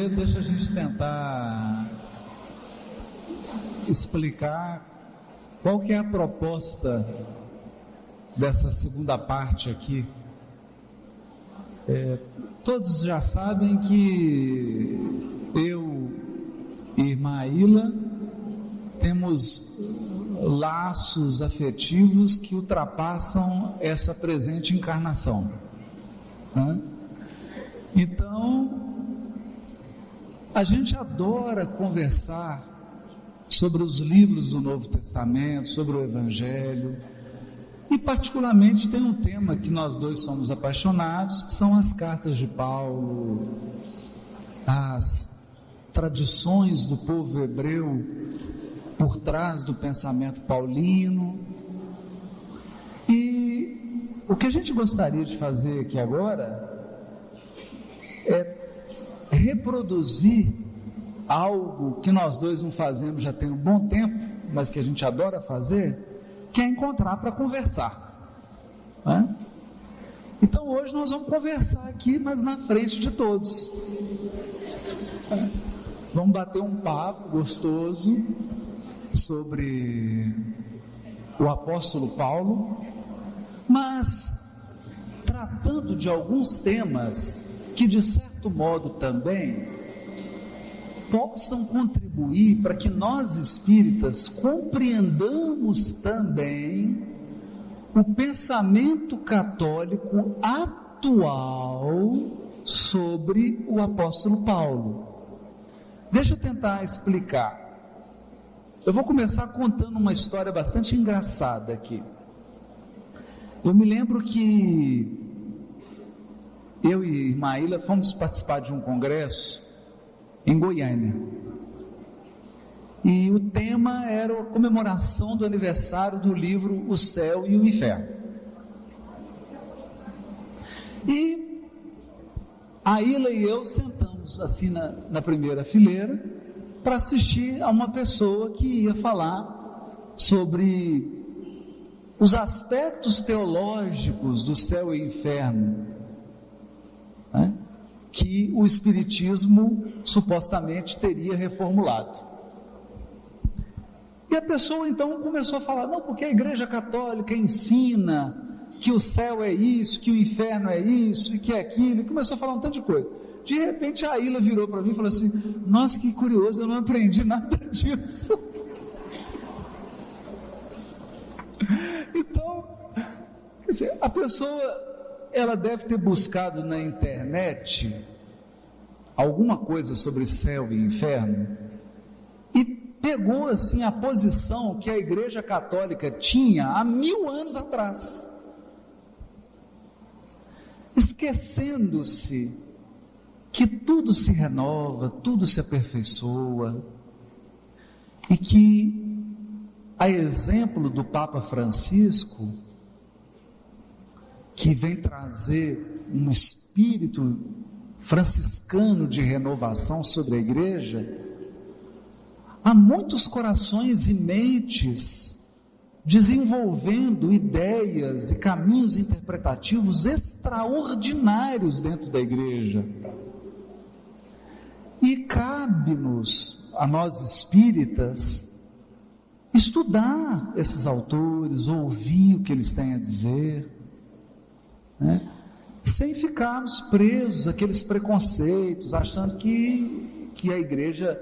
primeiro deixa a gente tentar explicar qual que é a proposta dessa segunda parte aqui. Todos já sabem que eu e irmã Aila temos laços afetivos que ultrapassam essa presente encarnação, né? Então, a gente adora conversar sobre os livros do Novo Testamento, sobre o Evangelho, e particularmente tem um tema que nós dois somos apaixonados, que são as cartas de Paulo, as tradições do povo hebreu por trás do pensamento paulino. E o que a gente gostaria de fazer aqui agora é reproduzir algo que nós dois não fazemos já tem um bom tempo, mas que a gente adora fazer, que é encontrar para conversar, né? Então hoje nós vamos conversar aqui, mas na frente de todos, vamos bater um papo gostoso sobre o apóstolo Paulo, mas tratando de alguns temas que de certo modo também possam contribuir para que nós espíritas compreendamos também o pensamento católico atual sobre o apóstolo Paulo. Deixa eu tentar explicar. Eu vou começar contando uma história bastante engraçada aqui. Eu me lembro que eu e irmã Aila fomos participar de um congresso em Goiânia, e o tema era a comemoração do aniversário do livro O Céu e o Inferno. E a Aila e eu sentamos assim na primeira fileira para assistir a uma pessoa que ia falar sobre os aspectos teológicos do céu e inferno, né, que o Espiritismo supostamente teria reformulado. E a pessoa então começou a falar, não, porque a Igreja Católica ensina que o céu é isso, que o inferno é isso, e que é aquilo, e começou a falar um tanto de coisa. De repente a Aila virou para mim e falou assim, nossa, que curioso, eu não aprendi nada disso. Então, quer dizer, a pessoa, ela deve ter buscado na internet alguma coisa sobre céu e inferno e pegou assim a posição que a Igreja Católica tinha há 1000 anos atrás, esquecendo-se que tudo se renova, tudo se aperfeiçoa, e que, a exemplo do Papa Francisco, que vem trazer um espírito franciscano de renovação sobre a igreja, há muitos corações e mentes desenvolvendo ideias e caminhos interpretativos extraordinários dentro da igreja. E cabe-nos, a nós espíritas, estudar esses autores, ouvir o que eles têm a dizer, né? Sem ficarmos presos àqueles preconceitos, achando que a igreja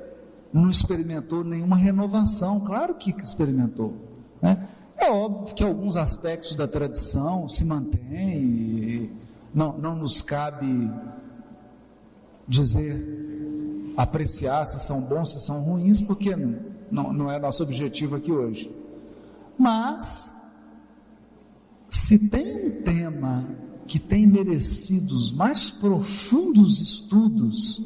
não experimentou nenhuma renovação. Claro que experimentou, né? É óbvio que alguns aspectos da tradição se mantêm, e não nos cabe dizer, apreciar se são bons, se são ruins, porque não é nosso objetivo aqui hoje. Mas, se tem um tema que tem merecido os mais profundos estudos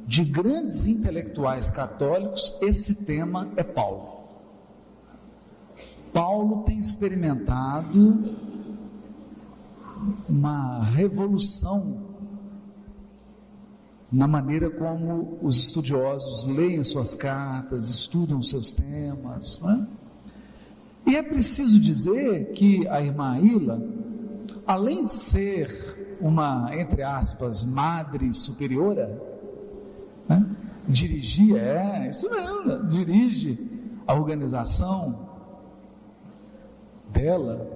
de grandes intelectuais católicos, esse tema é Paulo. Paulo tem experimentado uma revolução na maneira como os estudiosos leem suas cartas, estudam seus temas, não é? E é preciso dizer que a irmã Aila, além de ser uma, entre aspas, madre superiora, dirigir, isso mesmo, dirige a organização dela.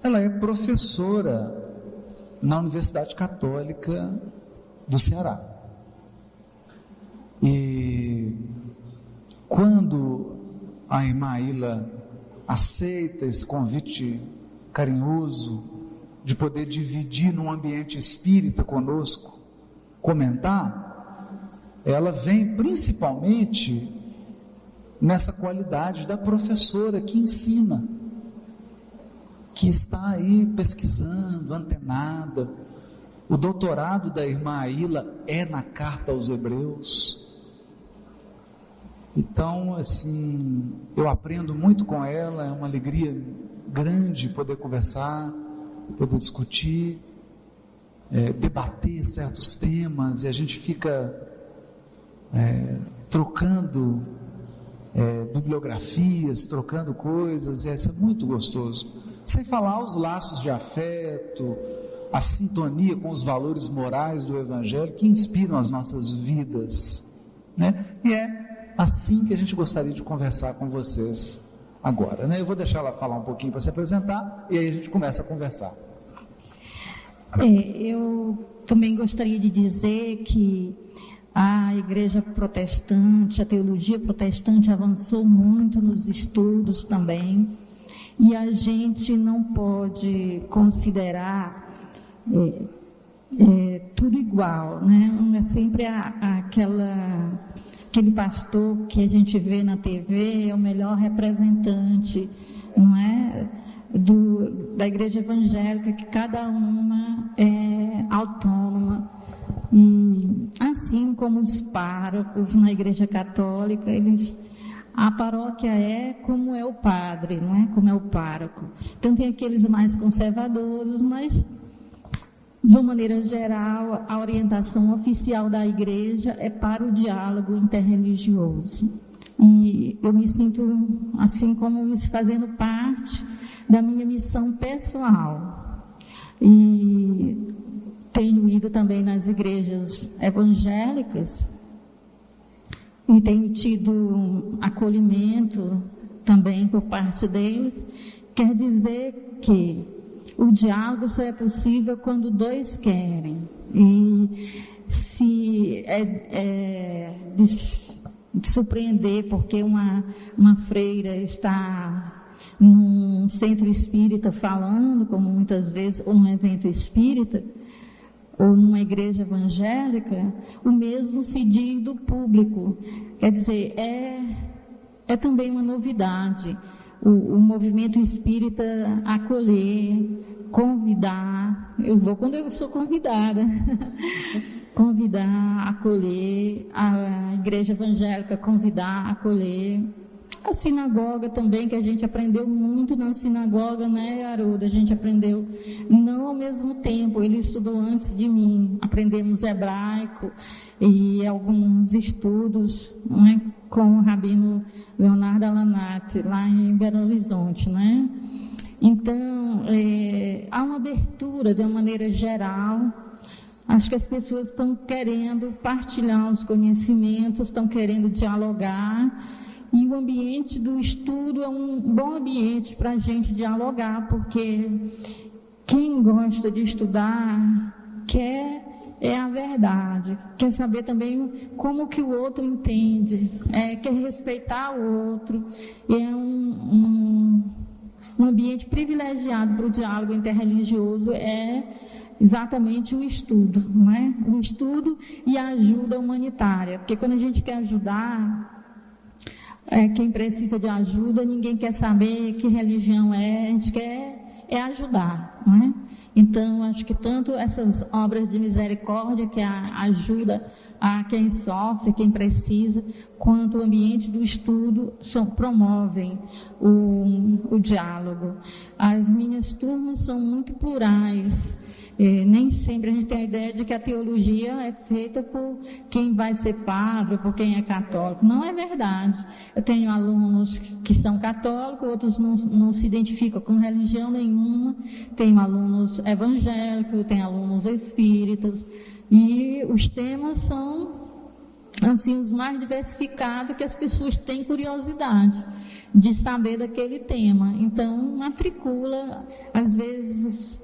Ela é professora na Universidade Católica do Ceará. E quando a irmã Ilha aceita esse convite carinhoso de poder dividir num ambiente espírita conosco, comentar, ela vem principalmente nessa qualidade da professora que ensina, que está aí pesquisando, antenada. O doutorado da irmã Aila é na carta aos Hebreus. Então, assim, eu aprendo muito com ela, é uma alegria grande poder conversar, poder discutir, debater certos temas, e a gente fica trocando bibliografias, trocando coisas, e isso é muito gostoso. Sem falar os laços de afeto, a sintonia com os valores morais do Evangelho que inspiram as nossas vidas, né? E é assim que a gente gostaria de conversar com vocês agora, né? Eu vou deixar ela falar um pouquinho para se apresentar e aí a gente começa a conversar. Eu também gostaria de dizer que a igreja protestante, a teologia protestante avançou muito nos estudos também, e a gente não pode considerar tudo igual, né? É sempre aquele pastor que a gente vê na TV é o melhor representante, não é? Da igreja evangélica, que cada uma é autônoma. E assim como os párocos na igreja católica, a paróquia é como é o padre, não é? Como é o pároco. Então tem aqueles mais conservadores, mas de uma maneira geral, a orientação oficial da igreja é para o diálogo interreligioso. E eu me sinto, assim como isso, fazendo parte da minha missão pessoal. E tenho ido também nas igrejas evangélicas e tenho tido acolhimento também por parte deles. Quer dizer que o diálogo só é possível quando dois querem. E se de surpreender porque uma freira está num centro espírita falando, como muitas vezes, ou num evento espírita, ou numa igreja evangélica, o mesmo se diz do público. Quer dizer, é também uma novidade o movimento espírita acolher, convidar. Eu vou quando eu sou convidada. Convidar, acolher, a igreja evangélica convidar, acolher. A sinagoga também, que a gente aprendeu muito na sinagoga, né, Aruda? A gente aprendeu, não ao mesmo tempo, ele estudou antes de mim, aprendemos hebraico e alguns estudos, né, com o rabino Leonardo Alanati, lá em Belo Horizonte, né? Então, há uma abertura de uma maneira geral. Acho que as pessoas estão querendo partilhar os conhecimentos, estão querendo dialogar, e o ambiente do estudo é um bom ambiente para a gente dialogar, porque quem gosta de estudar quer a verdade, quer saber também como que o outro entende, quer respeitar o outro, é um ambiente privilegiado para o diálogo interreligioso, exatamente o estudo, não é? O estudo e a ajuda humanitária, porque quando a gente quer ajudar, quem precisa de ajuda, ninguém quer saber que religião é, a gente quer ajudar, não é? Então, acho que tanto essas obras de misericórdia, que ajuda a quem sofre, quem precisa, quanto o ambiente do estudo promovem o diálogo. As minhas turmas são muito plurais. Nem sempre a gente tem a ideia de que a teologia é feita por quem vai ser padre, por quem é católico. Não é verdade. Eu tenho alunos que são católicos, outros não se identificam com religião nenhuma. Tenho alunos evangélicos, tenho alunos espíritas. E os temas são assim, os mais diversificados, que as pessoas têm curiosidade de saber daquele tema. Então, matricula, às vezes,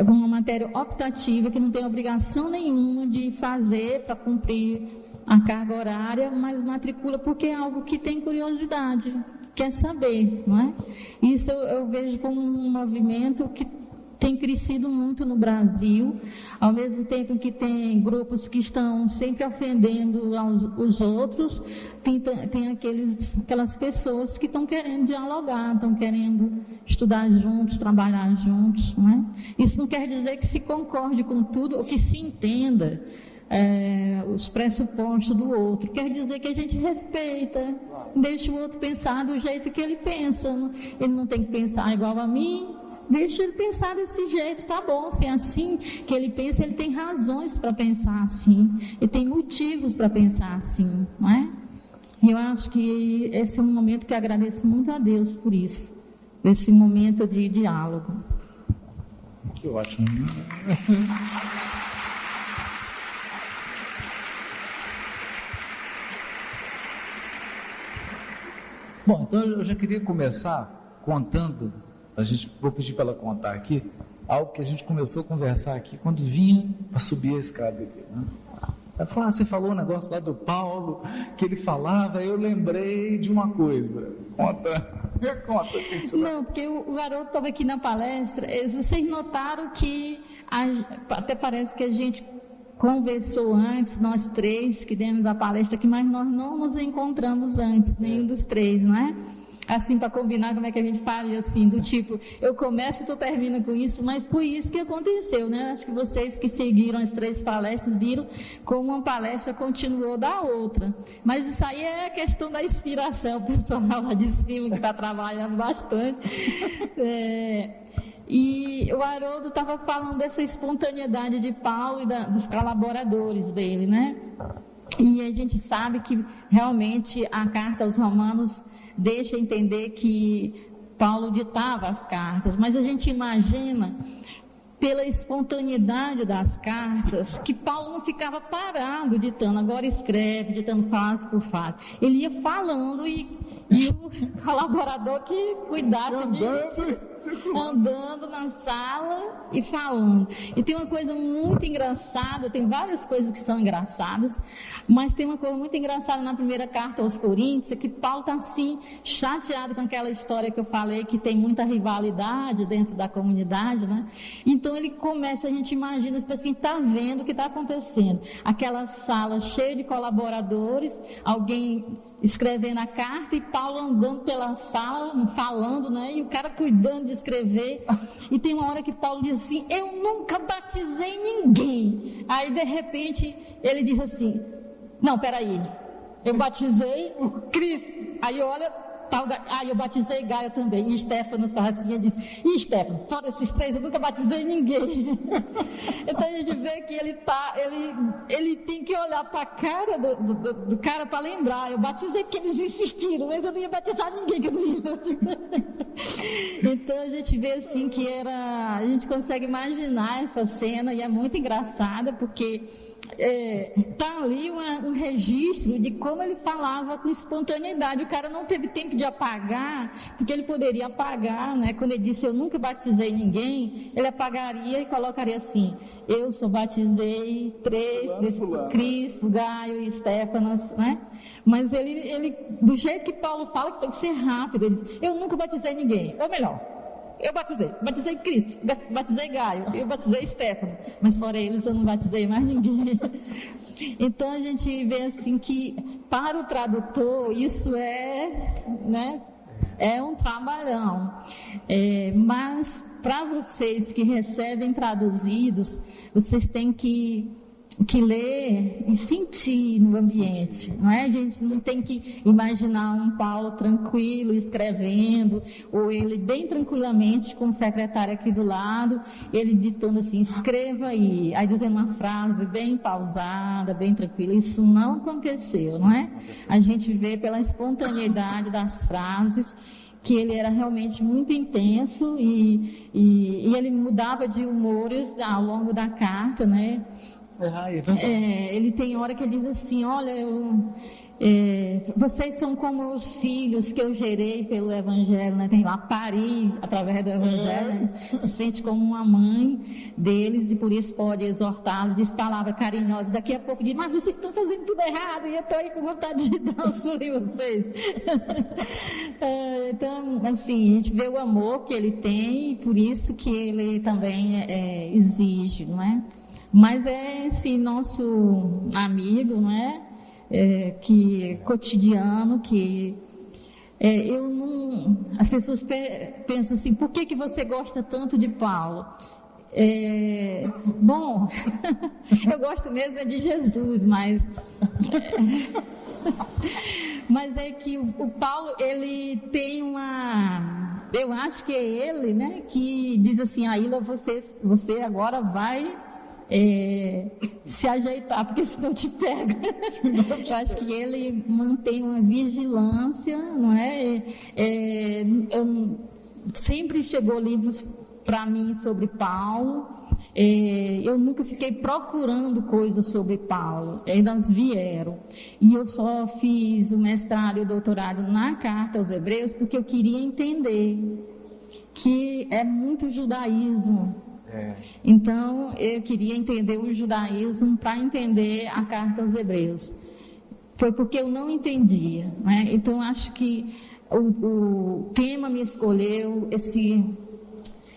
uma matéria optativa que não tem obrigação nenhuma de fazer para cumprir a carga horária, mas matricula porque é algo que tem curiosidade, quer saber, não é? Isso eu vejo como um movimento que tem crescido muito no Brasil, ao mesmo tempo que tem grupos que estão sempre ofendendo os outros, tem aquelas pessoas que estão querendo dialogar, estão querendo estudar juntos, trabalhar juntos, não é? Isso não quer dizer que se concorde com tudo, ou que se entenda os pressupostos do outro, quer dizer que a gente respeita, deixa o outro pensar do jeito que ele pensa, ele não tem que pensar igual a mim, deixa ele pensar desse jeito, tá bom, se é assim que ele pensa, ele tem razões para pensar assim, ele tem motivos para pensar assim, não é? E eu acho que esse é um momento que eu agradeço muito a Deus por isso, esse momento de diálogo. Que ótimo. Bom, então eu já queria começar contando, vou pedir para ela contar aqui, algo que a gente começou a conversar aqui quando vinha para subir a escada aqui, né? Ela falou, você falou um negócio lá do Paulo, que ele falava, eu lembrei de uma coisa. Conta. Não, porque o garoto estava aqui na palestra, vocês notaram que, até parece que a gente conversou antes, nós três que demos a palestra aqui, mas nós não nos encontramos antes, nenhum dos três, não é? Assim, para combinar como é que a gente faria, assim, do tipo, eu começo e tu termina com isso, mas foi isso que aconteceu, né? Acho que vocês que seguiram as 3 palestras viram como uma palestra continuou da outra. Mas isso aí é a questão da inspiração, o pessoal lá de cima que está trabalhando bastante. E o Haroldo estava falando dessa espontaneidade de Paulo e dos colaboradores dele, né? E a gente sabe que realmente a carta aos Romanos deixa entender que Paulo ditava as cartas, mas a gente imagina, pela espontaneidade das cartas, que Paulo não ficava parado ditando, agora escreve, ditando frase por frase. Ele ia falando e o colaborador que cuidasse andando na sala e falando. E tem uma coisa muito engraçada, tem várias coisas que são engraçadas, mas tem uma coisa muito engraçada na primeira carta aos Coríntios, é que Paulo está assim, chateado com aquela história que eu falei, que tem muita rivalidade dentro da comunidade, né? Então ele começa, a gente imagina, as pessoas que está vendo o que está acontecendo. Aquela sala cheia de colaboradores, alguém escrevendo a carta e Paulo andando pela sala, falando, né? E o cara cuidando de escrever. E tem uma hora que Paulo diz assim, eu nunca batizei ninguém. Aí, de repente, ele diz assim, não, peraí, eu batizei o Cristo. Aí olha, eu batizei Gaio também. E Stefano faz assim, ele diz, e Stefano, fora esses 3, eu nunca batizei ninguém. Então a gente vê que ele tem que olhar para a cara do cara para lembrar. Eu batizei porque eles insistiram, mas eu não ia batizar ninguém que eu não ia batizar. Então a gente vê assim que a gente consegue imaginar essa cena e é muito engraçada porque está ali um registro de como ele falava com espontaneidade. O cara não teve tempo de apagar, porque ele poderia apagar, né? Quando ele disse eu nunca batizei ninguém, ele apagaria e colocaria assim, eu só batizei 3 vezes por Cristo, Gaio e Stefanas, né? Mas ele, do jeito que Paulo fala, que tem que ser rápido, ele diz, eu nunca batizei ninguém, ou melhor, eu batizei Cristo, batizei Gaio, eu batizei Stefano, mas fora eles eu não batizei mais ninguém. Então a gente vê assim que para o tradutor isso é um trabalhão, mas para vocês que recebem traduzidos, vocês têm que ler e sentir no ambiente, não é? A gente não tem que imaginar um Paulo tranquilo escrevendo, ou ele bem tranquilamente com o secretário aqui do lado, ele ditando assim, escreva aí dizendo uma frase bem pausada, bem tranquila. Isso não aconteceu, não é? A gente vê pela espontaneidade das frases que ele era realmente muito intenso e ele mudava de humores ao longo da carta, né? Ele tem hora que ele diz assim, olha, vocês são como os filhos que eu gerei pelo Evangelho, né? Tem lá, pari através do Evangelho, né? Se sente como uma mãe deles e por isso pode exortá-los, diz palavras carinhosas. Daqui a pouco diz, mas vocês estão fazendo tudo errado e eu estou aí com vontade de dar um surro em vocês. Então, assim, a gente vê o amor que ele tem e por isso que ele também exige, não é? Mas é esse nosso amigo, não é? Que cotidiano, que eu não... As pessoas pensam assim, por que você gosta tanto de Paulo? Bom, eu gosto mesmo de Jesus, mas é que o Paulo, ele tem uma... Eu acho que é ele, né, que diz assim, Aila, você agora vai... se ajeitar, porque senão te pega. Eu acho que ele mantém uma vigilância, não é? Sempre chegou livros para mim sobre Paulo. Eu nunca fiquei procurando coisas sobre Paulo, elas vieram. E eu só fiz o mestrado e o doutorado na Carta aos Hebreus porque eu queria entender que é muito judaísmo. Então, eu queria entender o judaísmo para entender a Carta aos Hebreus. Foi porque eu não entendia, né? Então, acho que o tema me escolheu,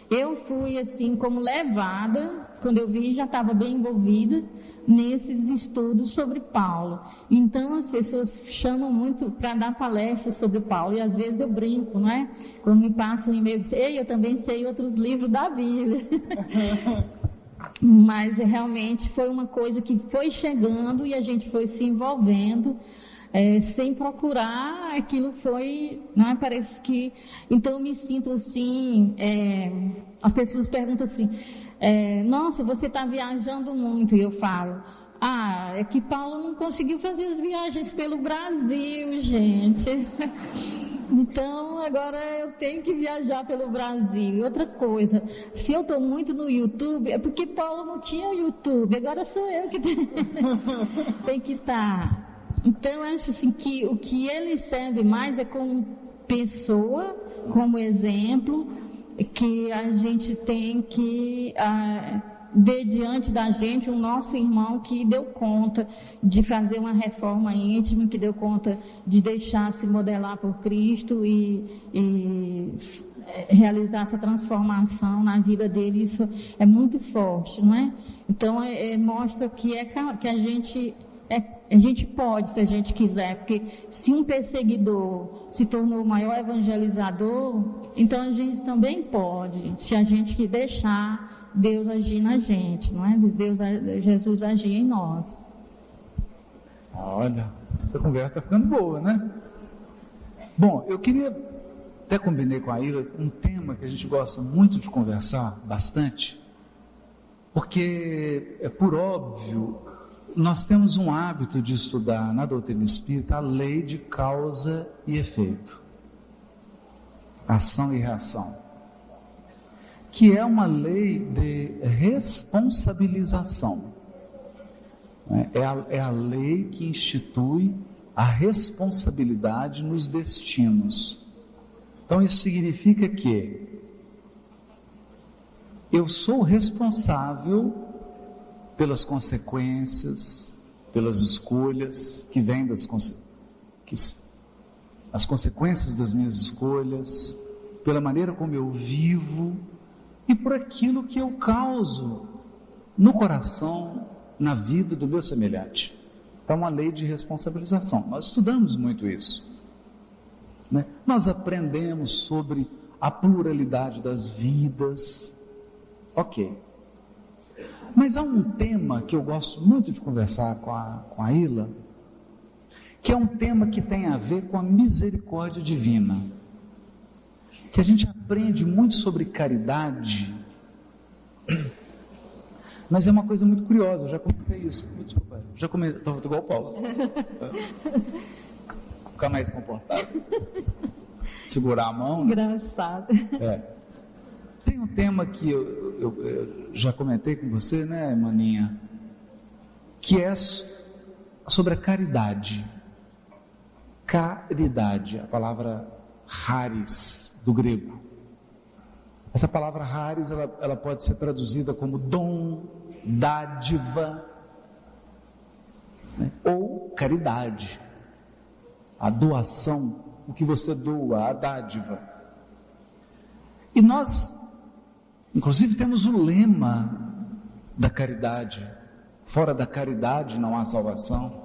eu fui assim como levada, quando eu vi já estava bem envolvida nesses estudos sobre Paulo. Então as pessoas chamam muito para dar palestras sobre Paulo e às vezes eu brinco, não é? Quando me passam um e-mail, eu também sei outros livros da Bíblia. Mas realmente foi uma coisa que foi chegando e a gente foi se envolvendo. Sem procurar, aquilo foi, não é? Parece que, então eu me sinto assim, as pessoas perguntam assim, nossa, você está viajando muito, e eu falo, é que Paulo não conseguiu fazer as viagens pelo Brasil, gente, então agora eu tenho que viajar pelo Brasil. E outra coisa, se eu estou muito no YouTube, é porque Paulo não tinha o YouTube, agora sou eu que tenho que estar. Então, eu acho assim que o que ele serve mais é como pessoa, como exemplo, que a gente tem que ver diante da gente o nosso irmão que deu conta de fazer uma reforma íntima, que deu conta de deixar se modelar por Cristo e realizar essa transformação na vida dele. Isso é muito forte, não é? Então, mostra que a gente pode, se a gente quiser, porque se um perseguidor se tornou o maior evangelizador, então a gente também pode, se a gente deixar Deus agir na gente, não é? Jesus agir em nós. Olha, essa conversa está ficando boa, né? Bom, eu queria, até combinei com a Ira, um tema que a gente gosta muito de conversar, bastante, porque por óbvio, nós temos um hábito de estudar na doutrina espírita a lei de causa e efeito, ação e reação, que é uma lei de responsabilização. É a lei que institui a responsabilidade nos destinos. Então isso significa que eu sou responsável pelas consequências, pelas escolhas que vêm as consequências das minhas escolhas, pela maneira como eu vivo e por aquilo que eu causo no coração, na vida do meu semelhante. Então, uma lei de responsabilização. Nós estudamos muito isso, né? Nós aprendemos sobre a pluralidade das vidas. Ok. Mas há um tema que eu gosto muito de conversar com a Ila, que é um tema que tem a ver com a misericórdia divina, que a gente aprende muito sobre caridade, mas é uma coisa muito curiosa. Eu já comentei isso, desculpa, estou igual o Paulo, ficar mais comportado, segurar a mão, engraçado. Tem um tema que eu já comentei com você, né, Maninha? que é sobre a caridade. Caridade, a palavra charis, do grego. Essa palavra charis, ela pode ser traduzida como dom, dádiva, né? Ou caridade, a doação, o que você doa, a dádiva. E nós, inclusive, temos o lema da caridade: fora da caridade não há salvação.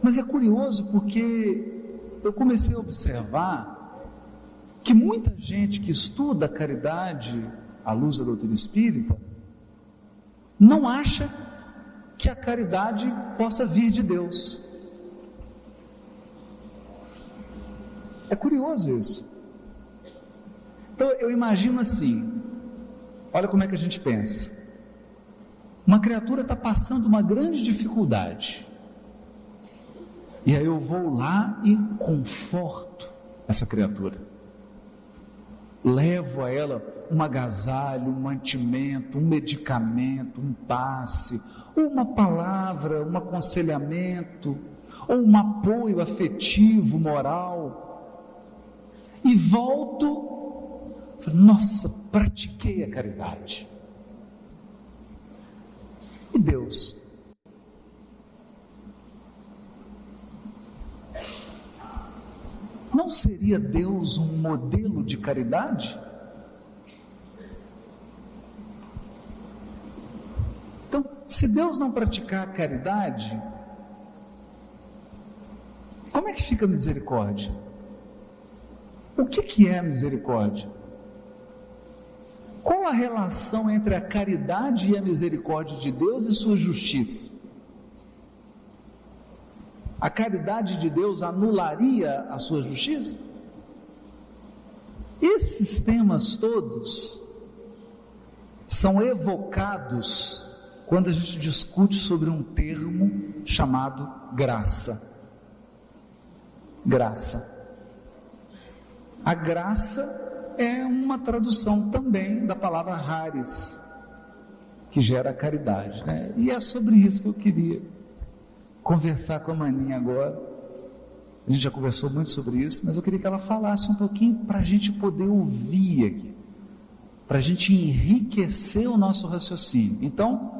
Mas é curioso porque eu comecei a observar que muita gente que estuda a caridade à luz da doutrina espírita não acha que a caridade possa vir de Deus. É curioso isso. Então eu imagino assim, olha como é que a gente pensa. Uma criatura está passando uma grande dificuldade, e aí eu vou lá e conforto essa criatura, levo a ela um agasalho, um mantimento, um medicamento, um passe, ou uma palavra, um aconselhamento, ou um apoio afetivo, moral, e volto, nossa, pratiquei a caridade. E Deus? Não seria Deus um modelo de caridade? Então, se Deus não praticar a caridade, como é que fica a misericórdia? O que é a misericórdia? Qual a relação entre a caridade e a misericórdia de Deus e sua justiça? A caridade de Deus anularia a sua justiça? Esses temas todos são evocados quando a gente discute sobre um termo chamado graça. Graça. A graça é uma tradução também da palavra charis, que gera caridade, né? E é sobre isso que eu queria conversar com a Maninha agora. A gente já conversou muito sobre isso, mas eu queria que ela falasse um pouquinho para a gente poder ouvir aqui, para a gente enriquecer o nosso raciocínio. Então,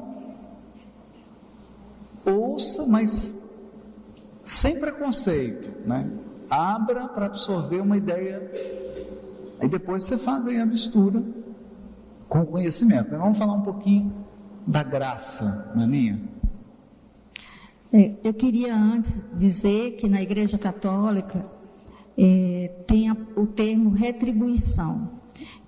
ouça, mas sem preconceito, né? Abra para absorver uma ideia, aí depois você faz aí a mistura com o conhecimento. Então, vamos falar um pouquinho da graça, Maninha. Eu queria antes dizer que na Igreja Católica tem o termo retribuição,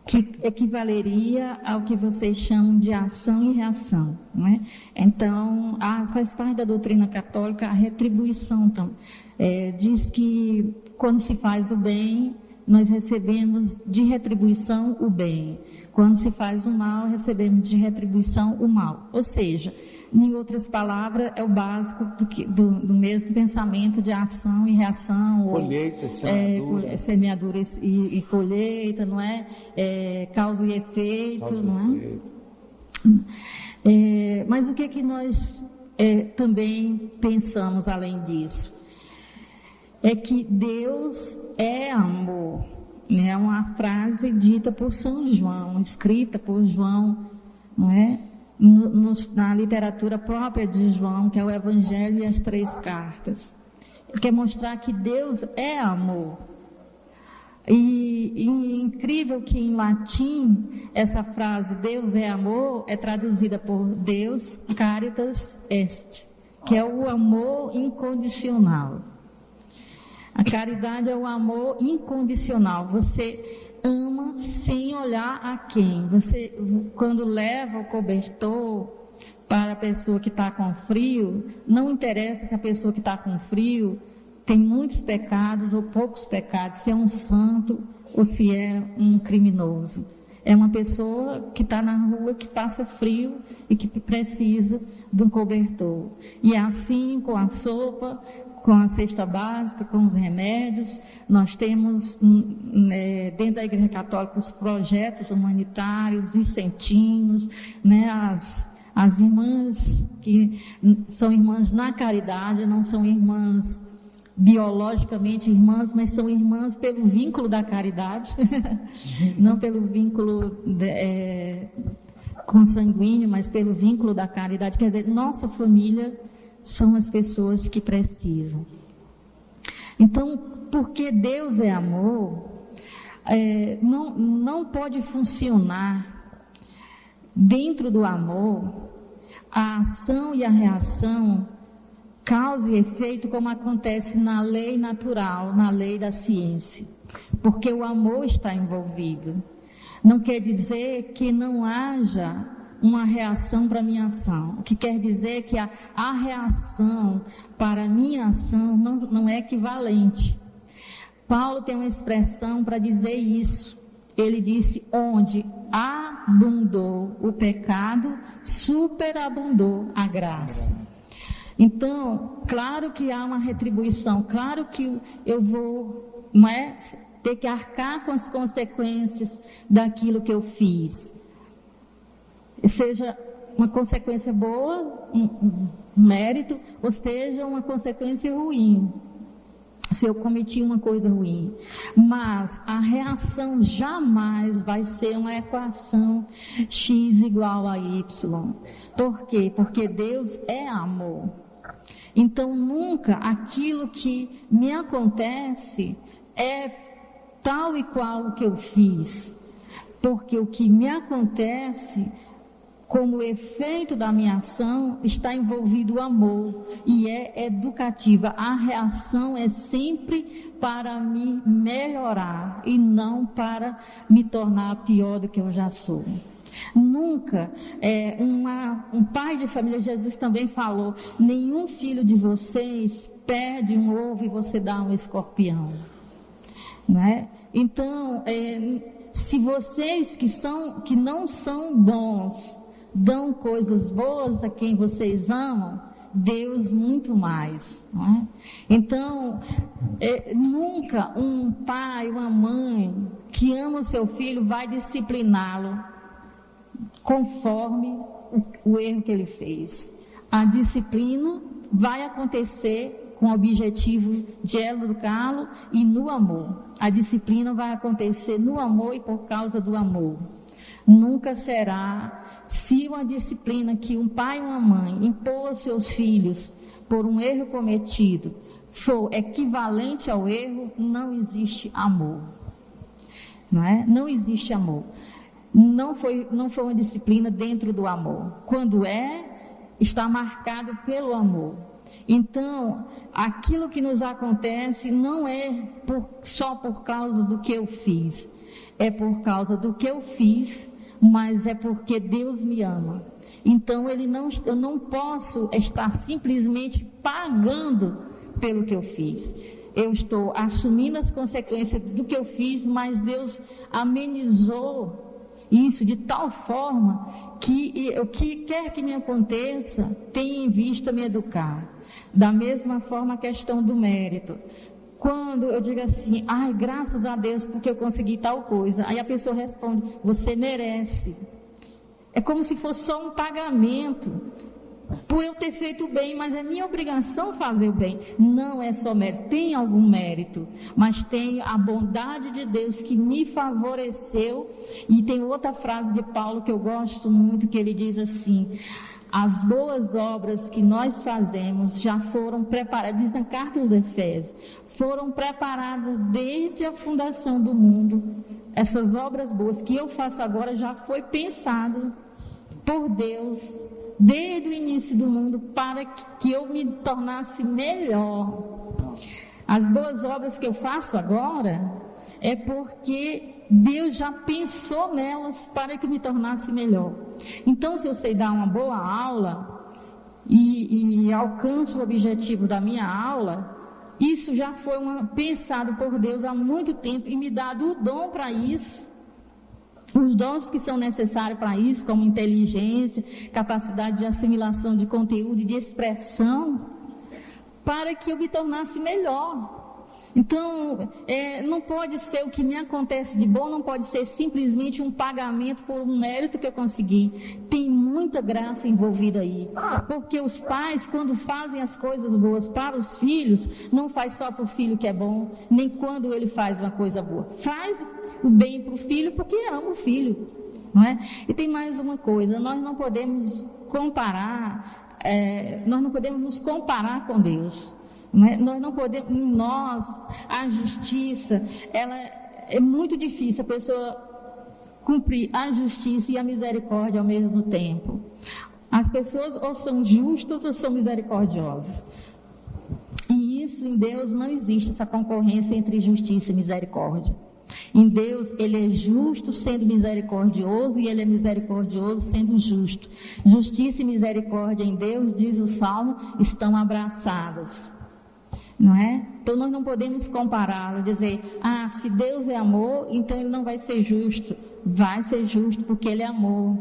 que equivaleria ao que vocês chamam de ação e reação, não é? Então, faz parte da doutrina católica a retribuição. Então, diz que quando se faz o bem, nós recebemos de retribuição o bem. Quando se faz o mal, recebemos de retribuição o mal. Ou seja, em outras palavras, é o básico do mesmo pensamento de ação e reação. Colheita, semeadura. Semeadura e colheita, não é? Causa e efeito, não é? Mas o que nós também pensamos além disso? É que Deus é amor. É uma frase dita por São João, escrita por João, não é? Na literatura própria de João, que é o Evangelho e as 3 cartas. Ele quer mostrar que Deus é amor. E incrível que em latim, essa frase Deus é amor é traduzida por Deus caritas est, que é o amor incondicional. A caridade é o amor incondicional. Você ama sem olhar a quem. Você, quando leva o cobertor para a pessoa que está com frio, não interessa se a pessoa que está com frio tem muitos pecados ou poucos pecados, se é um santo ou se é um criminoso. É uma pessoa que está na rua, que passa frio e que precisa de um cobertor. E assim, com a sopa, com a cesta básica, com os remédios, nós temos dentro da Igreja Católica os projetos humanitários, vicentinos, né, As irmãs que são irmãs na caridade, não são irmãs biologicamente irmãs, mas são irmãs pelo vínculo da caridade, não pelo vínculo consanguíneo, mas pelo vínculo da caridade. Quer dizer, nossa família são as pessoas que precisam. Então, porque Deus é amor, não pode funcionar dentro do amor a ação e a reação, causa e efeito, como acontece na lei natural, na lei da ciência, porque o amor está envolvido. Não quer dizer que não haja uma reação para a minha ação. O que quer dizer que a reação para a minha ação não é equivalente. Paulo tem uma expressão para dizer isso. Ele disse: onde abundou o pecado, superabundou a graça. Então, claro que há uma retribuição, claro que eu vou, ter que arcar com as consequências daquilo que eu fiz. Seja uma consequência boa, um mérito, ou seja uma consequência ruim, se eu cometi uma coisa ruim. Mas a reação jamais vai ser uma equação x igual a y. Por quê? Porque Deus é amor. Então nunca aquilo que me acontece é tal e qual o que eu fiz. Porque o que me acontece, como efeito da minha ação, está envolvido o amor e é educativa. A reação é sempre para me melhorar e não para me tornar pior do que eu já sou. Nunca, um pai de família, Jesus também falou, nenhum filho de vocês perde um ovo e você dá um escorpião, né? Então, se vocês que não são bons dão coisas boas a quem vocês amam, Deus muito mais, não é? Então, nunca um pai, uma mãe que ama o seu filho vai discipliná-lo conforme o erro que ele fez. A disciplina vai acontecer com o objetivo de educá-lo e no amor. A disciplina vai acontecer no amor e por causa do amor. Nunca será, se uma disciplina que um pai e uma mãe impôs aos seus filhos por um erro cometido for equivalente ao erro, não existe amor. Não é? Não existe amor. Não foi uma disciplina dentro do amor. Quando está marcado pelo amor. Então, aquilo que nos acontece não é só por causa do que eu fiz. É por causa do que eu fiz, mas é porque Deus me ama. Então, eu não posso estar simplesmente pagando pelo que eu fiz. Eu estou assumindo as consequências do que eu fiz, mas Deus amenizou isso de tal forma que o que quer que me aconteça, tenha em vista me educar. Da mesma forma a questão do mérito. Quando eu digo assim, graças a Deus porque eu consegui tal coisa, aí a pessoa responde, você merece. É como se fosse só um pagamento por eu ter feito o bem, mas é minha obrigação fazer o bem. Não é só mérito, tem algum mérito, mas tem a bondade de Deus que me favoreceu. E tem outra frase de Paulo que eu gosto muito, que ele diz assim: as boas obras que nós fazemos já foram preparadas, diz na carta aos Efésios, foram preparadas desde a fundação do mundo. Essas obras boas que eu faço agora já foi pensado por Deus desde o início do mundo para que eu me tornasse melhor. As boas obras que eu faço agora é porque Deus já pensou nelas para que eu me tornasse melhor. Então, se eu sei dar uma boa aula e alcanço o objetivo da minha aula, isso já foi pensado por Deus há muito tempo e me dado o dom para isso. Os dons que são necessários para isso, como inteligência, capacidade de assimilação de conteúdo e de expressão, para que eu me tornasse melhor. Então, não pode ser o que me acontece de bom, não pode ser simplesmente um pagamento por um mérito que eu consegui. Tem muita graça envolvida aí. Porque os pais, quando fazem as coisas boas para os filhos, não faz só para o filho que é bom, nem quando ele faz uma coisa boa. Faz o bem para o filho porque ama o filho. Não é? E tem mais uma coisa, nós não podemos comparar, nós não podemos nos comparar com Deus. Não é? Nós não podemos, em nós, a justiça, ela é muito difícil a pessoa cumprir a justiça e a misericórdia ao mesmo tempo. As pessoas ou são justas ou são misericordiosas. E isso em Deus não existe, essa concorrência entre justiça e misericórdia. Em Deus, Ele é justo sendo misericordioso e Ele é misericordioso sendo justo. Justiça e misericórdia em Deus, diz o Salmo, estão abraçados. Não é? Então nós não podemos compará-lo, dizer, se Deus é amor, então Ele não vai ser justo. Vai ser justo porque Ele é amor,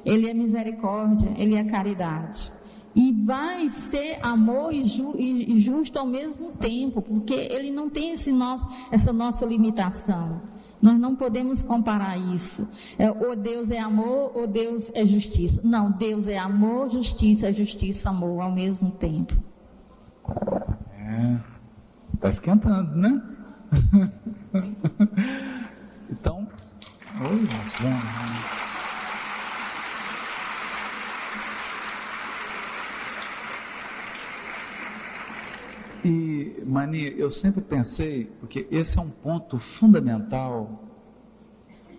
Ele é misericórdia, Ele é caridade. E vai ser amor e justo ao mesmo tempo, porque Ele não tem essa nossa limitação. Nós não podemos comparar isso. Ou Deus é amor, ou Deus é justiça. Não, Deus é amor, justiça, amor ao mesmo tempo. Está esquentando, né? Então, e Mani, eu sempre pensei, porque esse é um ponto fundamental,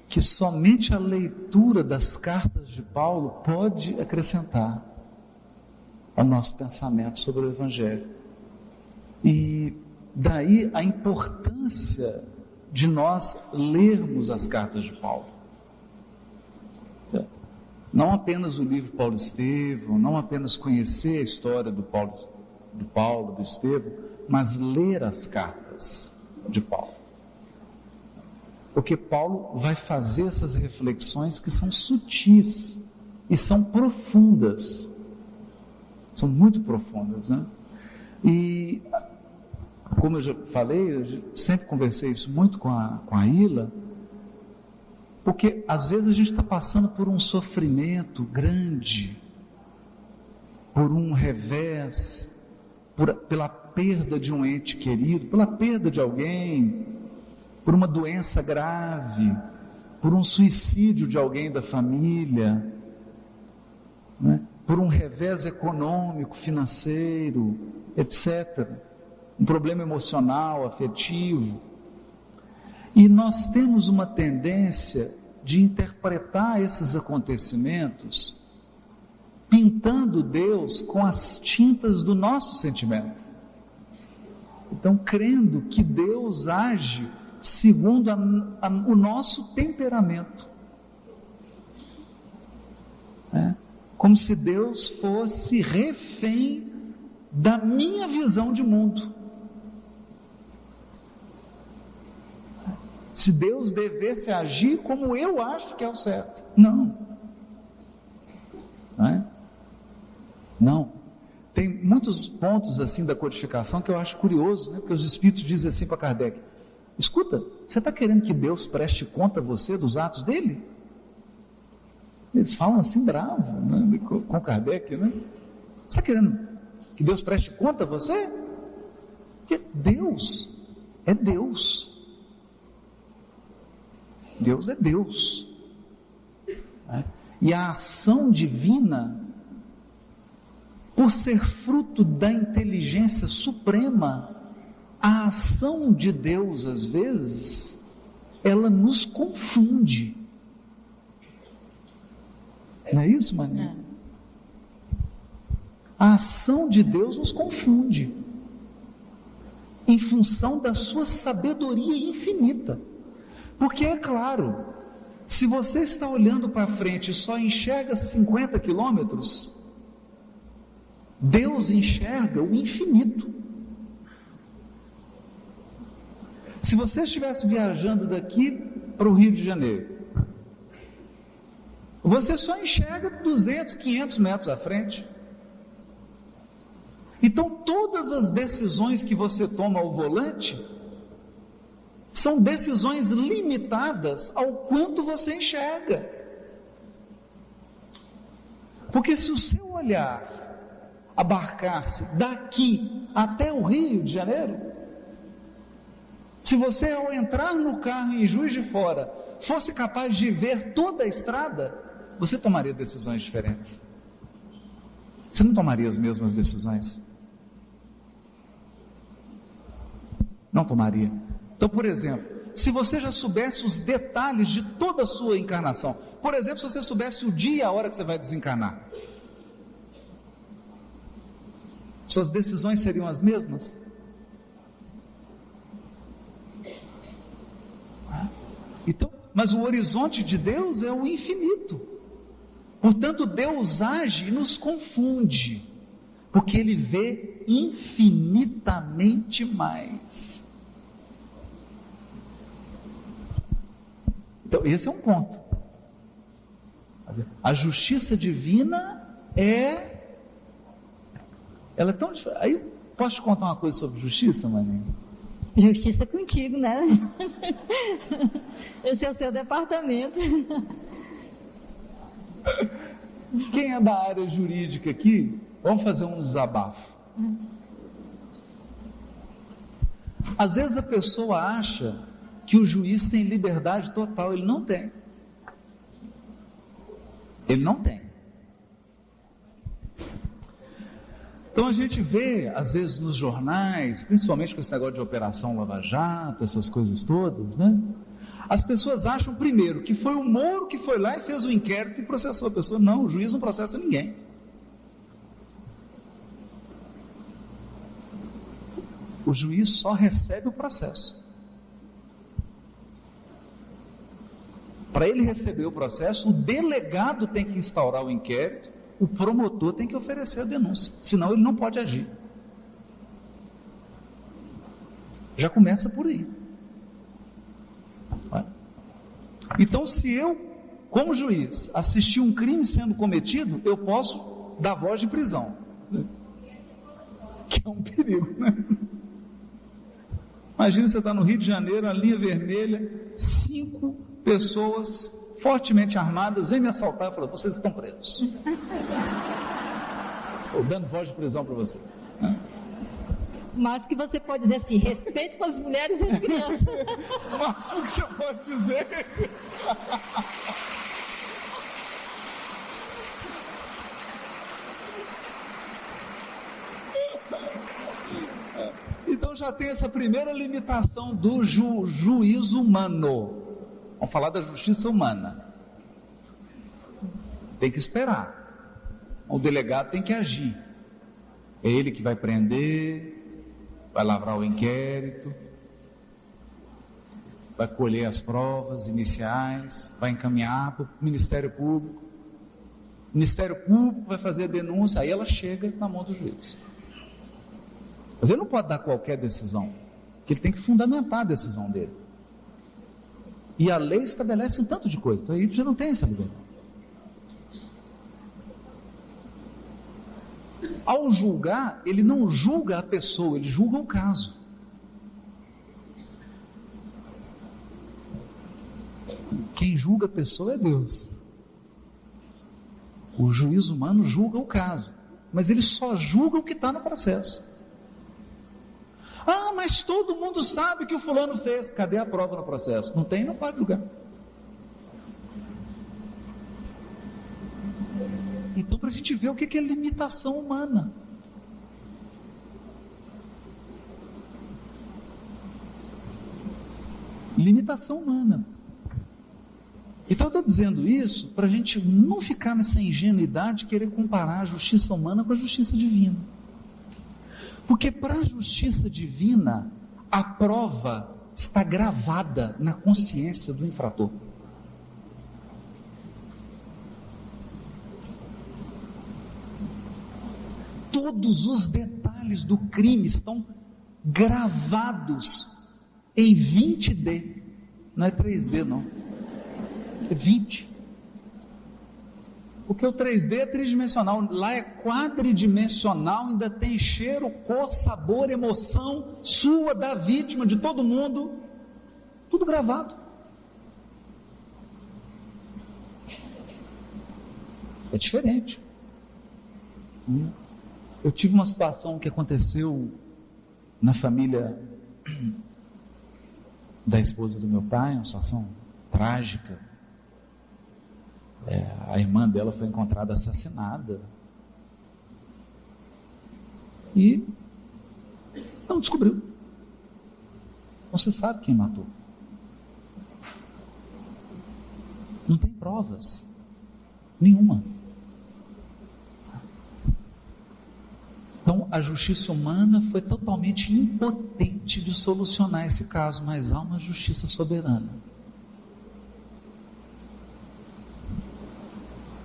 que somente a leitura das cartas de Paulo pode acrescentar ao nosso pensamento sobre o Evangelho. E daí a importância de nós lermos as cartas de Paulo. Não apenas o livro Paulo Estevão, não apenas conhecer a história do Estevão, mas ler as cartas de Paulo. Porque Paulo vai fazer essas reflexões que são sutis e são profundas. São muito profundas, né? E, como eu já falei, eu sempre conversei isso muito com a Ila, porque às vezes a gente está passando por um sofrimento grande, por um revés, pela perda de um ente querido, pela perda de alguém, por uma doença grave, por um suicídio de alguém da família, né? Por um revés econômico, financeiro, etc. Um problema emocional, afetivo. E nós temos uma tendência de interpretar esses acontecimentos pintando Deus com as tintas do nosso sentimento. Então, crendo que Deus age segundo o nosso temperamento. Como se Deus fosse refém da minha visão de mundo. Se Deus devesse agir como eu acho que é o certo. Não. Não. Tem muitos pontos assim da codificação que eu acho curioso, né? Porque os Espíritos dizem assim para Kardec: escuta, você está querendo que Deus preste conta a você dos atos dele? Eles falam assim bravo, né? Com Kardec, né? Você está querendo que Deus preste conta a você? Porque Deus é Deus. Deus é Deus. E a ação divina, por ser fruto da inteligência suprema, a ação de Deus, às vezes, ela nos confunde. Não é isso, Maria? A ação de Deus nos confunde, em função da sua sabedoria infinita. Porque é claro, se você está olhando para frente e só enxerga 50 quilômetros, Deus enxerga o infinito. Se você estivesse viajando daqui para o Rio de Janeiro, você só enxerga 200, 500 metros à frente. Então todas as decisões que você toma ao volante são decisões limitadas ao quanto você enxerga. Porque se o seu olhar abarcasse daqui até o Rio de Janeiro, se você ao entrar no carro em Juiz de Fora fosse capaz de ver toda a estrada, você tomaria decisões diferentes. Você não tomaria as mesmas decisões? Não tomaria. Então, por exemplo, se você já soubesse os detalhes de toda a sua encarnação, por exemplo, se você soubesse o dia e a hora que você vai desencarnar, suas decisões seriam as mesmas? Então, mas o horizonte de Deus é o infinito. Portanto, Deus age e nos confunde, porque Ele vê infinitamente mais. Então, esse é um ponto. A justiça divina ela é tão diferente. Aí, posso te contar uma coisa sobre justiça, Maninha? Justiça contigo, né? Esse é o seu departamento. Quem é da área jurídica aqui, vamos fazer um desabafo. Às vezes a pessoa acha que o juiz tem liberdade total. Ele não tem. Ele não tem. Então a gente vê, às vezes nos jornais, principalmente com esse negócio de Operação Lava Jato, essas coisas todas, né? As pessoas acham, primeiro, que foi o Moro que foi lá e fez o inquérito e processou a pessoa. Não, o juiz não processa ninguém. O juiz só recebe o processo. Para ele receber o processo, o delegado tem que instaurar o inquérito, o promotor tem que oferecer a denúncia, senão ele não pode agir. Já começa por aí. Então, se eu, como juiz, assistir um crime sendo cometido, eu posso dar voz de prisão, que é um perigo, né? Imagina você estar no Rio de Janeiro, a linha vermelha, 5 pessoas fortemente armadas, vem me assaltar e falar, vocês estão presos. Estou dando voz de prisão para você. Mas que você pode dizer assim, respeito com as mulheres e as crianças. Mas o que você pode dizer? Então já tem essa primeira limitação do juízo humano. Vamos falar da justiça humana. Tem que esperar. O delegado tem que agir. É ele que vai prender, vai lavrar o inquérito, vai colher as provas iniciais, vai encaminhar para o Ministério Público. O Ministério Público vai fazer a denúncia, aí ela chega na mão do juiz. Mas ele não pode dar qualquer decisão, porque ele tem que fundamentar a decisão dele. E a lei estabelece um tanto de coisa, então aí já não tem essa liberdade. Ao julgar, ele não julga a pessoa, ele julga o caso. Quem julga a pessoa é Deus. O juiz humano julga o caso, mas ele só julga o que está no processo. Ah, mas todo mundo sabe que o fulano fez. Cadê a prova no processo? Não tem, não pode julgar. Então, para a gente ver o que é limitação humana. Limitação humana. Então, eu estou dizendo isso para a gente não ficar nessa ingenuidade de querer comparar a justiça humana com a justiça divina. Porque para a justiça divina, a prova está gravada na consciência do infrator. Todos os detalhes do crime estão gravados em 20D. Não é 3D não, é 20. Porque o 3D é tridimensional, lá é quadridimensional, ainda tem cheiro, cor, sabor, emoção sua, da vítima, de todo mundo, tudo gravado. É diferente. Eu tive uma situação que aconteceu na família da esposa do meu pai, uma situação trágica. A irmã dela foi encontrada assassinada e não descobriu. Não se sabe quem matou. Não tem provas nenhuma. Então a justiça humana foi totalmente impotente de solucionar esse caso, mas há uma justiça soberana.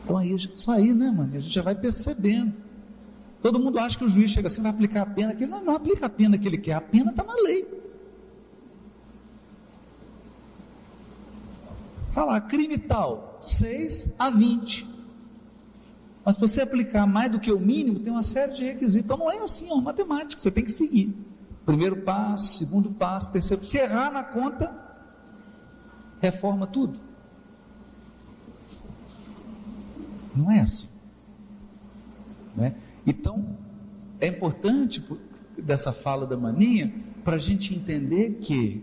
Então aí, só aí, né, mano? A gente já vai percebendo. Todo mundo acha que o juiz chega assim, vai aplicar a pena que ele não aplica a pena que ele quer, a pena está na lei. Falar, crime tal, 6 a 20. Mas para você aplicar mais do que o mínimo, tem uma série de requisitos. Então não é assim, é uma matemática, você tem que seguir. Primeiro passo, segundo passo, terceiro. Se errar na conta, reforma tudo. Não é assim. Né? Então, é importante dessa fala da Maninha, para a gente entender que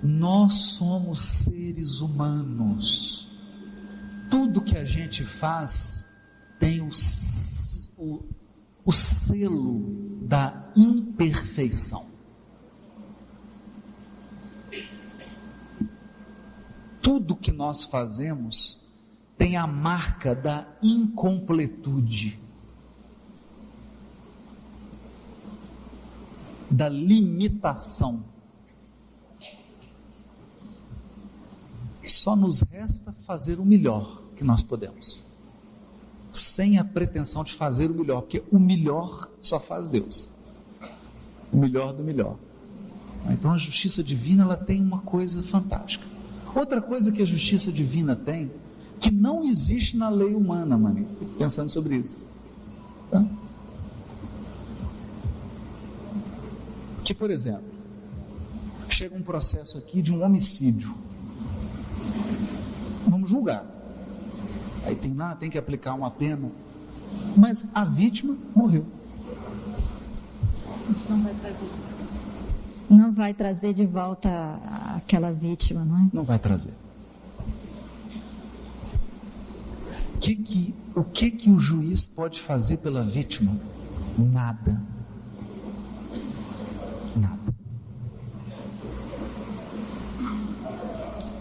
nós somos seres humanos. Tudo que a gente faz tem o selo da imperfeição. Tudo que nós fazemos tem a marca da incompletude, da limitação. Só nos resta fazer o melhor que nós podemos, sem a pretensão de fazer o melhor, porque o melhor só faz Deus, o melhor do melhor. Então a justiça divina, ela tem uma coisa fantástica. Outra coisa que a justiça divina tem, que não existe na lei humana, mano, fico pensando sobre isso, tá? Que, por exemplo, chega um processo aqui de um homicídio, vamos julgar, aí tem que aplicar uma pena, mas a vítima morreu. Isso não vai trazer de volta aquela vítima, não é? Não vai trazer. O que o juiz pode fazer pela vítima? Nada. Nada.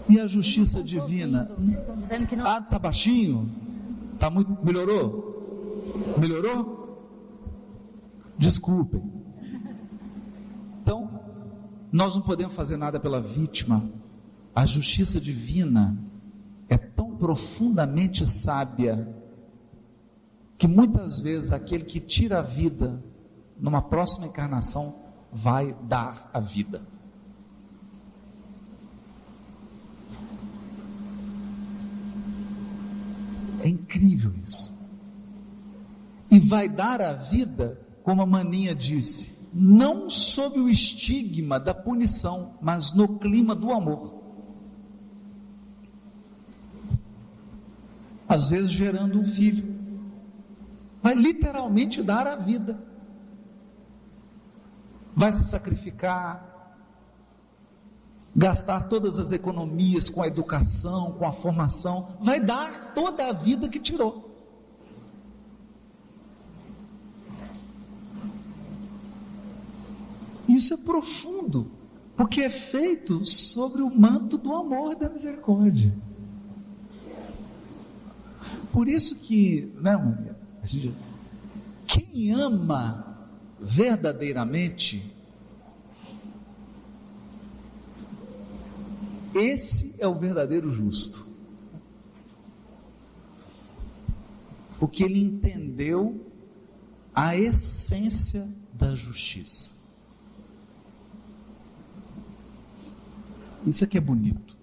E a justiça divina? Dizendo que não... Ah, tá baixinho? Tá muito... Melhorou? Melhorou? Desculpem. Então, nós não podemos fazer nada pela vítima. A justiça divina é tão profundamente sábia que muitas vezes aquele que tira a vida numa próxima encarnação vai dar a vida. É incrível isso. E vai dar a vida, como a Maninha disse, não sob o estigma da punição, mas no clima do amor. Às vezes gerando um filho. Vai literalmente dar a vida. Vai se sacrificar, gastar todas as economias com a educação, com a formação, vai dar toda a vida que tirou. Isso é profundo, porque é feito sobre o manto do amor e da misericórdia. Por isso que, né, Maria, quem ama verdadeiramente, esse é o verdadeiro justo, porque ele entendeu a essência da justiça. Isso aqui é bonito.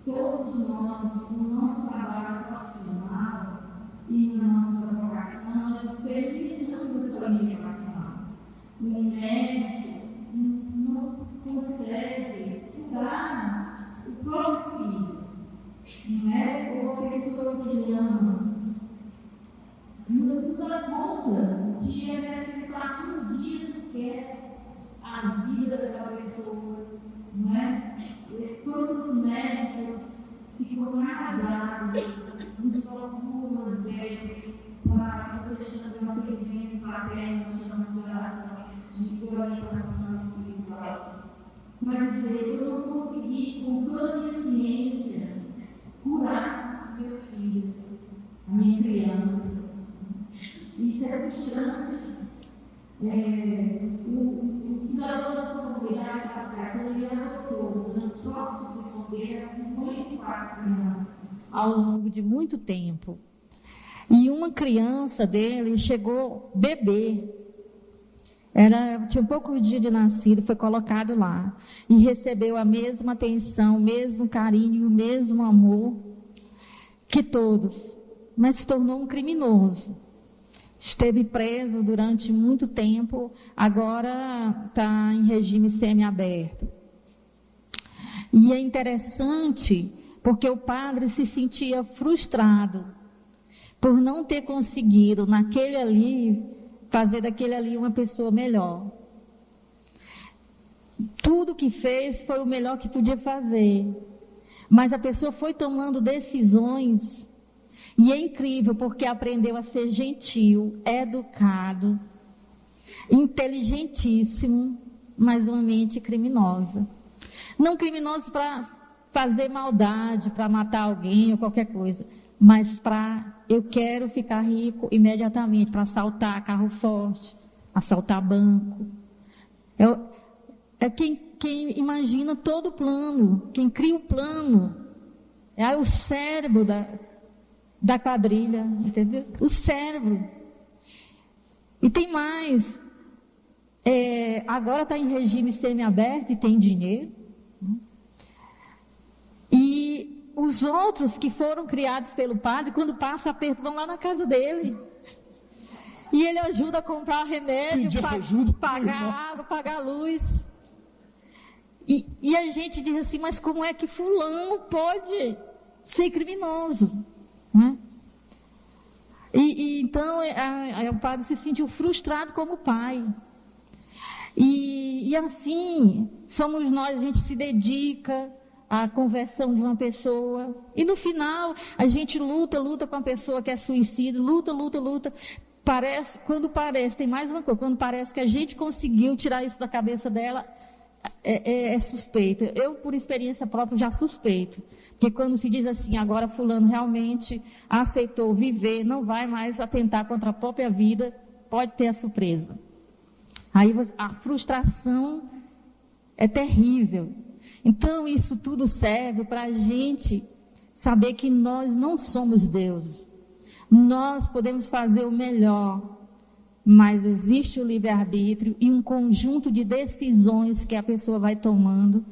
Todos nós, no nosso trabalho profissional e na nossa vocação, nós experimentamos essa limitação. Um médico deve cuidar o próprio filho, não é? Ou a pessoa que ele ama. Não dá conta de acrescentar um dia sequer a vida daquela pessoa, não é? Quantos médicos ficam arrasados, nos procuram às vezes para que você chame de um atendimento fraterno, chama de oração, de orientação espiritual. Para dizer, eu não consegui, com toda a minha ciência, curar meu filho, a minha criança. Isso é frustrante. O fundador da nossa comunidade patriarcal, ele adotou, no próximo poder, 54 crianças ao longo de muito tempo. E uma criança dele chegou bebê. Tinha poucos dias de nascido, foi colocado lá. E recebeu a mesma atenção, o mesmo carinho, o mesmo amor que todos. Mas se tornou um criminoso. Esteve preso durante muito tempo, agora está em regime semiaberto. E é interessante, porque o padre se sentia frustrado por não ter conseguido, naquele ali, fazer daquele ali uma pessoa melhor. Tudo que fez foi o melhor que podia fazer, mas a pessoa foi tomando decisões. E é incrível porque aprendeu a ser gentil, educado, inteligentíssimo, mas uma mente criminosa. Não criminoso para fazer maldade, para matar alguém ou qualquer coisa, mas para eu quero ficar rico imediatamente, para assaltar carro forte, assaltar banco. É quem imagina todo o plano, quem cria o plano, é o cérebro da quadrilha, entendeu? O cérebro. E tem mais, agora está em regime semiaberto e tem dinheiro. E os outros que foram criados pelo padre, quando passa aperto, vão lá na casa dele. E ele ajuda a comprar remédio, pagar água, pagar luz. E a gente diz assim, mas como é que fulano pode ser criminoso? Então o padre se sentiu frustrado como pai. E assim, somos nós, a gente se dedica à conversão de uma pessoa. E no final, a gente luta com a pessoa que é suicida, luta. Tem mais uma coisa, quando parece que a gente conseguiu tirar isso da cabeça dela, é suspeito. Eu, por experiência própria, já suspeito. Porque quando se diz assim, agora fulano realmente aceitou viver, não vai mais atentar contra a própria vida, pode ter a surpresa. Aí a frustração é terrível. Então isso tudo serve para a gente saber que nós não somos deuses. Nós podemos fazer o melhor, mas existe o livre-arbítrio e um conjunto de decisões que a pessoa vai tomando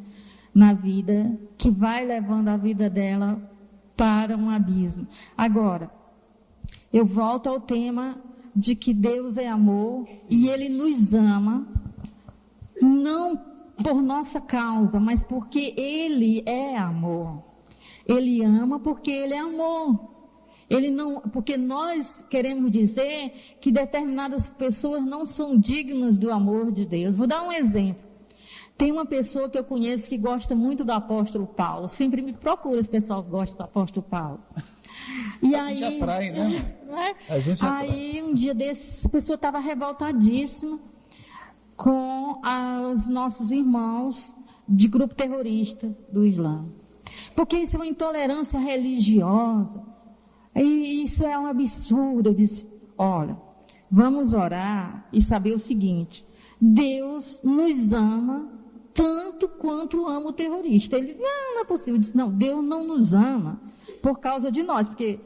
na vida, que vai levando a vida dela para um abismo. Agora, eu volto ao tema de que Deus é amor e Ele nos ama, não por nossa causa, mas porque Ele é amor. Ele ama porque Ele é amor. Porque nós queremos dizer que determinadas pessoas não são dignas do amor de Deus. Vou dar um exemplo. Tem uma pessoa que eu conheço que gosta muito do apóstolo Paulo. Sempre me procura esse pessoal que gosta do apóstolo Paulo. E a gente atrai, né? A gente atrai. Aí, um dia desses, a pessoa estava revoltadíssima com os nossos irmãos de grupo terrorista do Islã. Porque isso é uma intolerância religiosa. E isso é um absurdo. Eu disse, olha, vamos orar e saber o seguinte, Deus nos ama tanto quanto ama o terrorista. Ele disse, não é possível. Eu disse, não, Deus não nos ama por causa de nós, porque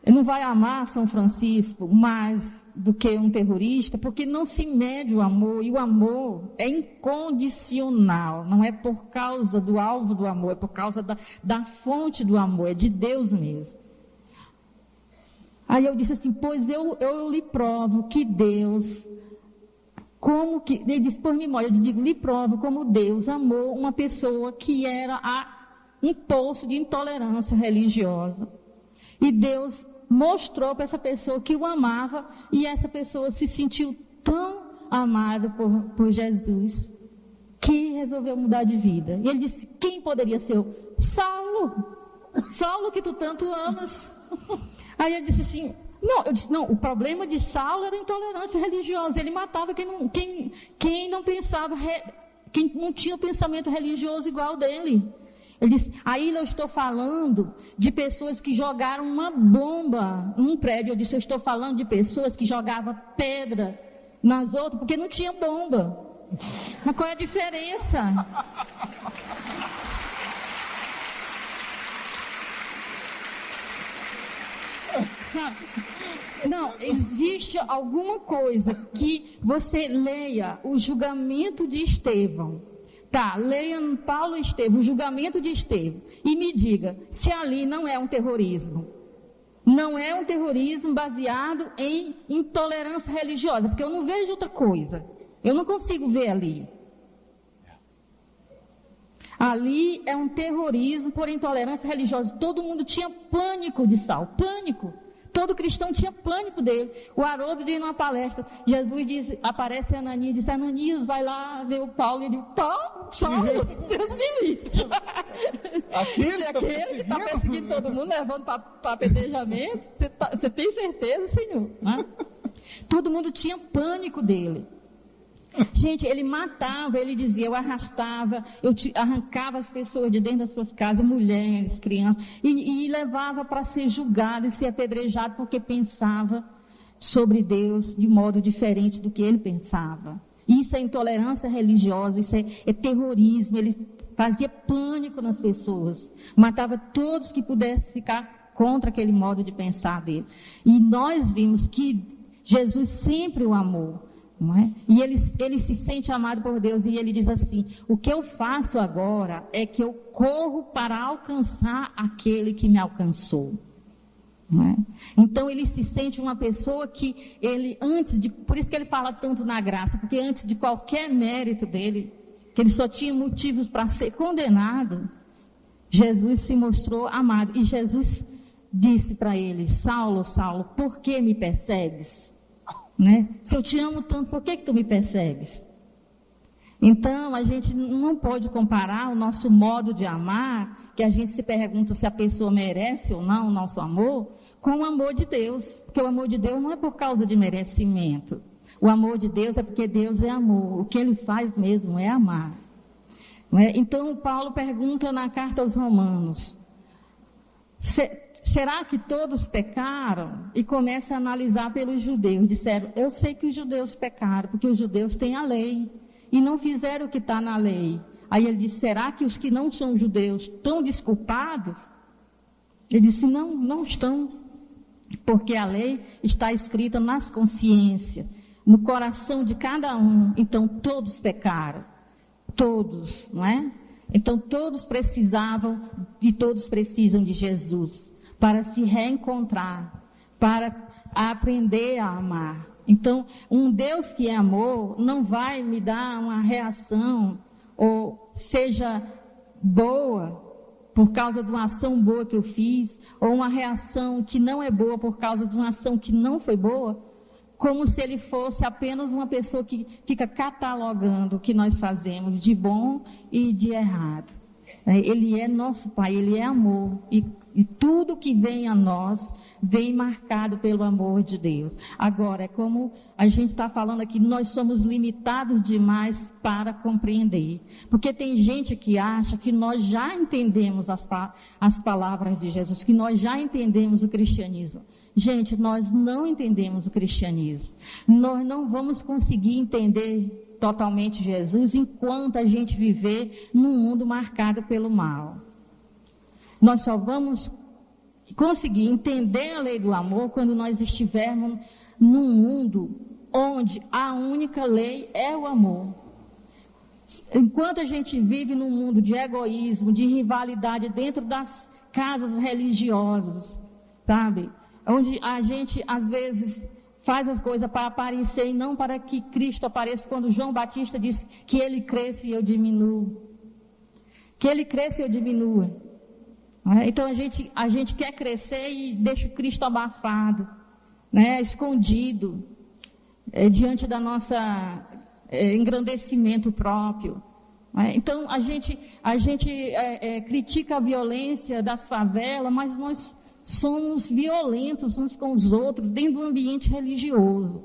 ele não vai amar São Francisco mais do que um terrorista, porque não se mede o amor, e o amor é incondicional, não é por causa do alvo do amor, é por causa da fonte do amor, é de Deus mesmo. Aí eu disse assim, pois eu lhe provo que Deus como que, ele diz, por memória, eu digo, lhe provo como Deus amou uma pessoa que era um poço de intolerância religiosa. E Deus mostrou para essa pessoa que o amava, e essa pessoa se sentiu tão amada por Jesus, que resolveu mudar de vida. E ele disse, quem poderia ser? Saulo, que tu tanto amas. Aí ele disse assim, não, o problema de Saulo era a intolerância religiosa, ele matava quem não pensava, quem não tinha pensamento religioso igual dele. Ele disse, aí eu estou falando de pessoas que jogaram uma bomba num prédio. Eu disse, eu estou falando de pessoas que jogavam pedra nas outras, porque não tinha bomba. Mas qual é a diferença? Sabe? Não, existe alguma coisa que você leia o julgamento de Estevão. Tá, leia Paulo e Estevão, o julgamento de Estevão, e me diga se ali não é um terrorismo. Não é um terrorismo baseado em intolerância religiosa, porque eu não vejo outra coisa. Eu não consigo ver ali. Ali é um terrorismo por intolerância religiosa. Todo mundo tinha pânico de Saulo, pânico. Todo cristão tinha pânico dele. O Haroldo diz numa palestra, Jesus diz, aparece Ananias, diz, Ananias, vai lá ver o Paulo. E ele diz, Saulo, Deus me livre. Aquele que está perseguindo todo mundo, levando para apedrejamento. Você tem certeza, Senhor? Todo mundo tinha pânico dele. Gente, ele matava, ele dizia, eu arrastava, arrancava as pessoas de dentro das suas casas, mulheres, crianças, e levava para ser julgado e ser apedrejado porque pensava sobre Deus de modo diferente do que ele pensava. Isso é intolerância religiosa, isso é terrorismo, ele fazia pânico nas pessoas, matava todos que pudessem ficar contra aquele modo de pensar dele. E nós vimos que Jesus sempre o amou. Não é? E ele se sente amado por Deus, e ele diz assim, o que eu faço agora é que eu corro para alcançar aquele que me alcançou. Não é? Então ele se sente uma pessoa que ele, por isso que ele fala tanto na graça, porque antes de qualquer mérito dele, que ele só tinha motivos para ser condenado, Jesus se mostrou amado, e Jesus disse para ele, Saulo, Saulo, por que me persegues? Né? Se eu te amo tanto, por que tu me persegues? Então, a gente não pode comparar o nosso modo de amar, que a gente se pergunta se a pessoa merece ou não o nosso amor, com o amor de Deus. Porque o amor de Deus não é por causa de merecimento. O amor de Deus é porque Deus é amor. O que Ele faz mesmo é amar. Não é? Então, Paulo pergunta na carta aos Romanos, será que todos pecaram? E começa a analisar pelos judeus. Disseram, eu sei que os judeus pecaram, porque os judeus têm a lei, e não fizeram o que está na lei. Aí ele disse, será que os que não são judeus estão desculpados? Ele disse, não estão, porque a lei está escrita nas consciências, no coração de cada um. Então todos pecaram, todos, não é? Então todos precisavam, e todos precisam de Jesus, para se reencontrar, para aprender a amar. Então, um Deus que é amor não vai me dar uma reação, ou seja boa, por causa de uma ação boa que eu fiz, ou uma reação que não é boa por causa de uma ação que não foi boa, como se ele fosse apenas uma pessoa que fica catalogando o que nós fazemos de bom e de errado. Ele é nosso Pai, Ele é amor, e tudo que vem a nós vem marcado pelo amor de Deus. Agora, é como a gente está falando aqui, nós somos limitados demais para compreender, porque tem gente que acha que nós já entendemos as palavras de Jesus, que nós já entendemos o cristianismo. Gente, nós não entendemos o cristianismo, nós não vamos conseguir entender totalmente Jesus enquanto a gente viver num mundo marcado pelo mal. Nós só vamos conseguir entender a lei do amor quando nós estivermos num mundo onde a única lei é o amor. Enquanto a gente vive num mundo de egoísmo, de rivalidade dentro das casas religiosas, sabe? Onde a gente às vezes faz as coisas para aparecer e não para que Cristo apareça, quando João Batista disse que ele cresça e eu diminuo. Que ele cresça e eu diminua. Então a gente quer crescer e deixa o Cristo abafado, né? Escondido, diante da nossa engrandecimento próprio. Então a gente critica a violência das favelas, mas nós somos violentos uns com os outros dentro do ambiente religioso.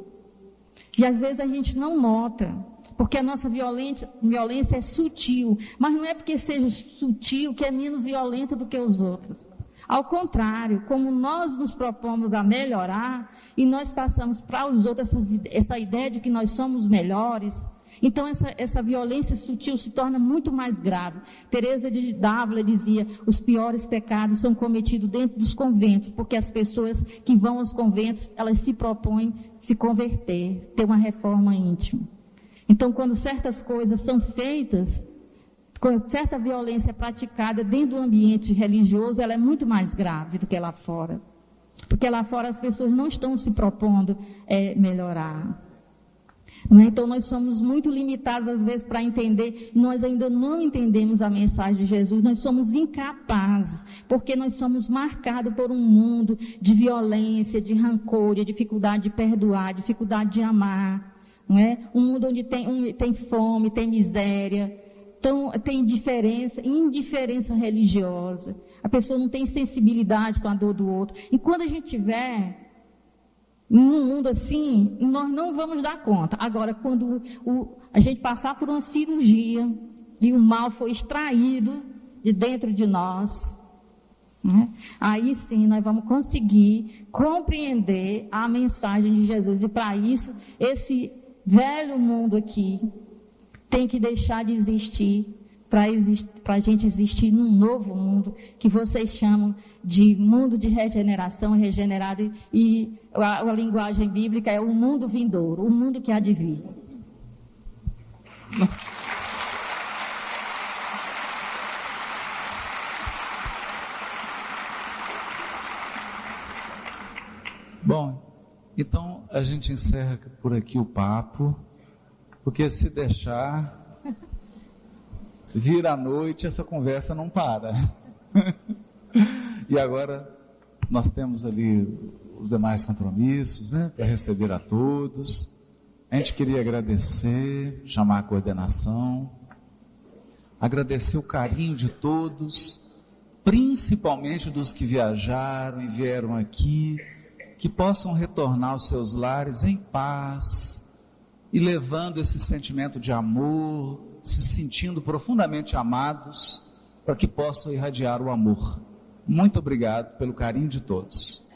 E às vezes a gente não nota, porque a nossa violência é sutil, mas não é porque seja sutil que é menos violenta do que os outros. Ao contrário, como nós nos propomos a melhorar e nós passamos para os outros essa ideia de que nós somos melhores, então essa violência sutil se torna muito mais grave. Teresa de Dávila dizia: os piores pecados são cometidos dentro dos conventos, porque as pessoas que vão aos conventos, elas se propõem se converter, ter uma reforma íntima. Então, quando certas coisas são feitas, quando certa violência é praticada dentro do ambiente religioso, ela é muito mais grave do que lá fora. Porque lá fora as pessoas não estão se propondo melhorar. Então nós somos muito limitados às vezes para entender, nós ainda não entendemos a mensagem de Jesus, nós somos incapazes, porque nós somos marcados por um mundo de violência, de rancor, de dificuldade de perdoar, dificuldade de amar, não é? Um mundo onde tem fome, tem miséria, tem indiferença religiosa, a pessoa não tem sensibilidade com a dor do outro, e quando a gente tiver num mundo assim, nós não vamos dar conta. Agora, quando a gente passar por uma cirurgia e o mal foi extraído de dentro de nós, né? Aí sim nós vamos conseguir compreender a mensagem de Jesus. E para isso, esse velho mundo aqui tem que deixar de existir para a gente existir num novo mundo, que vocês chamam de mundo de regeneração, regenerado, e a linguagem bíblica é o mundo vindouro, o mundo que há de vir. Bom, então a gente encerra por aqui o papo, porque se deixar vir à noite, essa conversa não para. E agora nós temos ali os demais compromissos, né, para receber a todos. A gente queria agradecer, chamar a coordenação, agradecer o carinho de todos, principalmente dos que viajaram e vieram aqui, que possam retornar aos seus lares em paz e levando esse sentimento de amor, se sentindo profundamente amados, para que possam irradiar o amor. Muito obrigado pelo carinho de todos.